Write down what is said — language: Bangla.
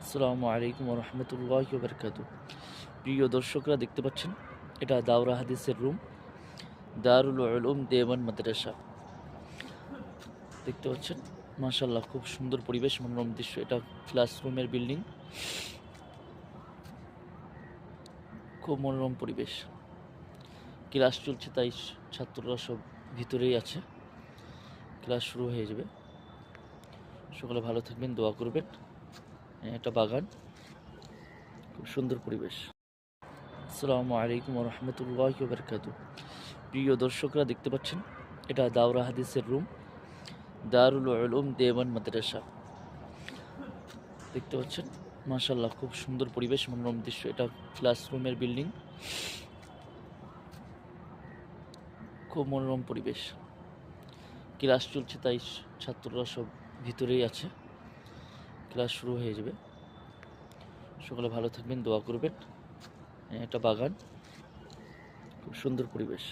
আসসালামু আলাইকুম রহমতুল্লাহি ওয়া বারাকাতুহু। প্রিয় দর্শকরা, দেখতে পাচ্ছেন এটা দাওরা হাদিসের রুম, দারুল উলুম দেওবন্দ মাদ্রাসা। দেখতে পাচ্ছেন মাশাআল্লাহ, খুব সুন্দর পরিবেশ, মনোরম দৃশ্য। এটা ক্লাসরুমের বিল্ডিং, খুব মনোরম পরিবেশ। ক্লাস চলছে, তাই ছাত্ররা সব ভিতরেই আছে। ক্লাস শুরু হয়ে যাবে। সকালে ভালো থাকবেন, দোয়া করবেন। এটা বাগান, খুব সুন্দর পরিবেশ। আসসালামু আলাইকুম রহমতুল্লাহি ওয়া বারাকাতুহু। প্রিয় দর্শকরা, দেখতে পাচ্ছেন এটা দাওরা হাদিসের রুম, দারুল উলুম দেওবন্দ মাদ্রাসা। দেখতে পাচ্ছেন মাশাআল্লাহ, খুব সুন্দর পরিবেশ, মনোরম দৃশ্য। এটা ক্লাসরুমের বিল্ডিং, খুব মনোরম পরিবেশ। ক্লাস চলছে, তাই ছাত্ররা সব ভিতরেই আছে। ক্লাস শুরু হয়ে যাবে। সকালে ভালো থাকবেন, দোয়া করবেন। এটা বাগান, খুব সুন্দর পরিবেশ।